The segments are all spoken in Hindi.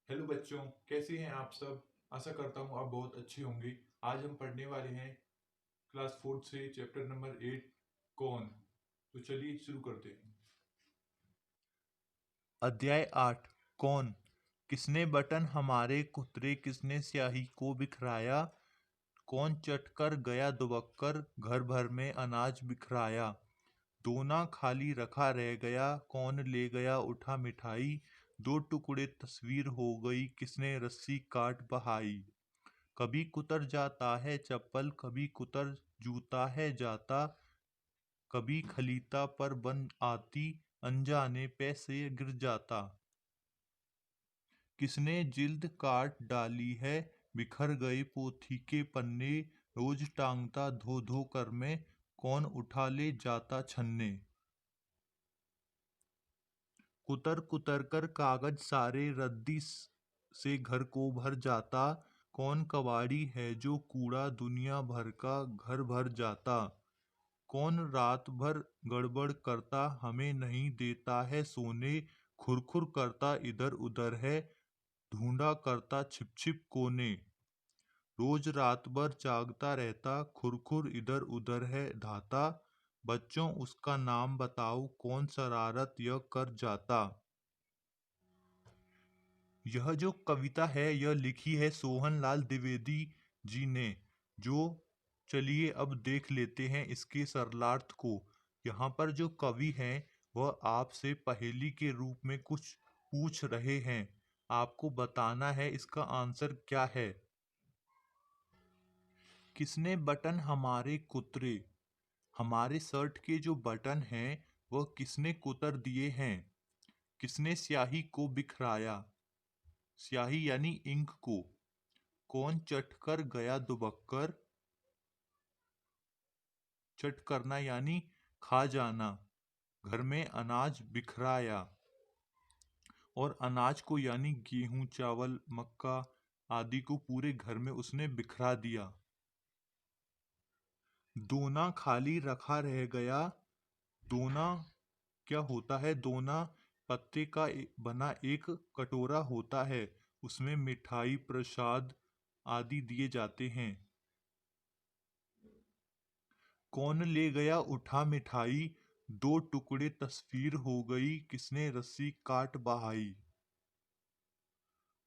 हेलो बच्चों, कैसे हैं आप सब। आशा करता हूँ आप बहुत अच्छे होंगे। आज हम पढ़ने वाले हैं क्लास 4 से चैप्टर नंबर 8 कौन। तो चलिए शुरू करते हैं। अध्याय 8 कौन। किसने बटन हमारे कुतरे, किसने स्याही को बिखराया। कौन चटकर गया दुबक्कर, घर भर में अनाज बिखराया। दोना खाली रखा रह गया, कौन ले गया उठा मिठाई। दो टुकड़े तस्वीर हो गई, किसने रस्सी काट बहाई। कभी कुतर जाता है चप्पल, कभी कुतर जूता है जाता। कभी खलीता पर बन आती, अनजाने पैसे गिर जाता। किसने जिल्द काट डाली है, बिखर गए पोथी के पन्ने। रोज टांगता धो धो कर में, कौन उठा ले जाता छन्ने। कुतर कुतर कर कागज सारे, रद्दी से घर को भर जाता। कौन कबाड़ी है जो कूड़ा, दुनिया भर का घर भर जाता। कौन रात भर गड़बड़ करता, हमें नहीं देता है सोने। खुरखुर करता इधर उधर है, ढूंढा करता छिप छिप कोने। रोज रात भर जागता रहता, खुरखुर इधर उधर है धाता। बच्चों उसका नाम बताओ, कौन शरारत यह कर जाता। यह जो कविता है यह लिखी है सोहन लाल द्विवेदी जी ने। जो चलिए अब देख लेते हैं इसके सरलार्थ को। यहाँ पर जो कवि हैं वह आपसे पहेली के रूप में कुछ पूछ रहे हैं। आपको बताना है इसका आंसर क्या है। किसने बटन हमारे कुतरे। हमारे शर्ट के जो बटन हैं वह किसने कुतर दिए हैं। किसने स्याही को बिखराया, स्याही यानी इंक को। कौन चट कर गया दुबक्कर, चट करना यानी खा जाना। घर में अनाज बिखराया, और अनाज को यानी गेहूं चावल मक्का आदि को पूरे घर में उसने बिखरा दिया। दोना खाली रखा रह गया। दोना क्या होता है। दोना पत्ते का बना एक कटोरा होता है, उसमें मिठाई प्रसाद आदि दिए जाते हैं। कौन ले गया उठा मिठाई, दो टुकड़े तस्वीर हो गई, किसने रस्सी काट बहाई।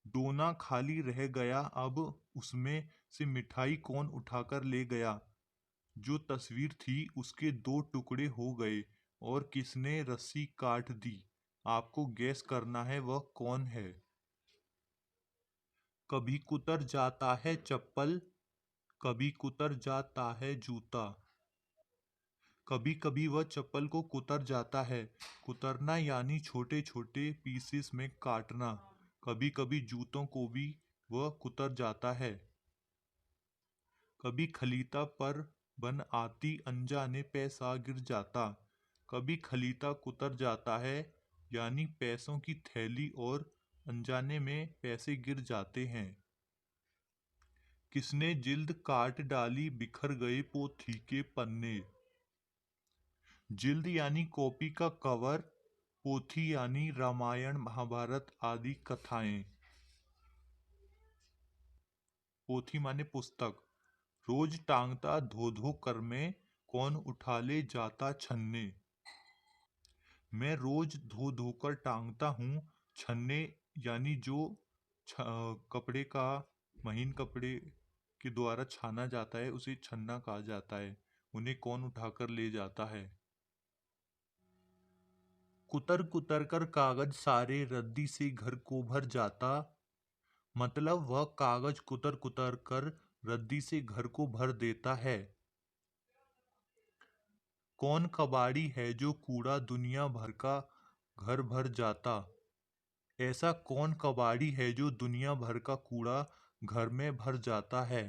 दोना खाली रह गया, अब उसमें से मिठाई कौन उठाकर ले गया। जो तस्वीर थी उसके दो टुकड़े हो गए, और किसने रस्सी काट दी। आपको गैस करना है वह कौन है। कभी कुतर जाता है चप्पल, कभी कुतर जाता है जूता। कभी कभी वह चप्पल को कुतर जाता है। कुतरना यानी छोटे छोटे पीसेस में काटना। कभी कभी जूतों को भी वह कुतर जाता है। कभी खलीता पर बन आती, अनजाने पैसा गिर जाता। कभी खलीता कुतर जाता है यानी पैसों की थैली, और अनजाने में पैसे गिर जाते हैं। किसने जिल्द काट डाली, बिखर गए पोथी के पन्ने। जिल्द यानी कॉपी का कवर, पोथी यानी रामायण महाभारत आदि कथाएं। पोथी माने पुस्तक। रोज टांगता धो धो कर में, कौन उठा ले जाता छन्ने। मैं रोज धो धोकर टांगता हूँ। छन्ने यानी जो कपड़े का, महीन कपड़े के द्वारा छाना जाता है उसे छन्ना कहा जाता है। उन्हें कौन उठाकर ले जाता है। कुतर कुतर कर कागज सारे, रद्दी से घर को भर जाता। मतलब वह कागज कुतर कुतर कर रद्दी से घर को भर देता है। कौन कबाड़ी है जो कूड़ा, दुनिया भर का घर भर जाता। ऐसा कौन कबाड़ी है जो दुनिया भर का कूड़ा घर में भर जाता है।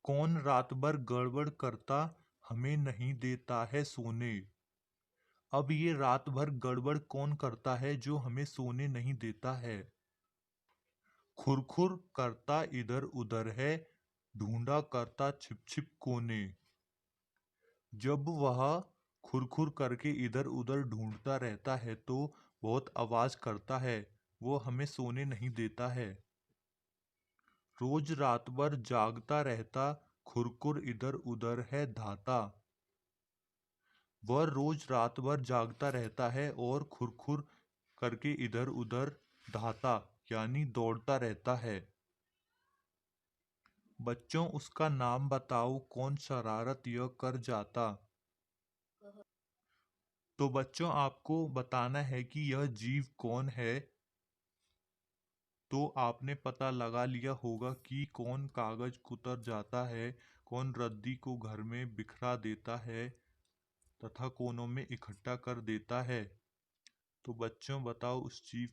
कौन रात भर गड़बड़ करता, हमें नहीं देता है सोने। अब ये रात भर गड़बड़ कौन करता है जो हमें सोने नहीं देता है। खुरखुर करता इधर उधर है, ढूंढा करता छिप छिप कोने। जब वह खुरखुर करके इधर उधर ढूंढता रहता है तो बहुत आवाज करता है। वो हमें सोने नहीं देता है। रोज रात भर जागता रहता, खुरखुर इधर उधर है धाता। वह रोज रात भर जागता रहता है और खुरखुर करके इधर उधर धाता यानी दौड़ता रहता है। बच्चों, उसका नाम बताओ, कौन शरारत यह कर जाता। तो बच्चों, आपको बताना है कि यह जीव कौन है। तो आपने पता लगा लिया होगा कि कौन कागज कुतर जाता है, कौन रद्दी को घर में बिखरा देता है तथा कोनों में इकट्ठा कर देता है। तो बच्चों, बताओ उस जीव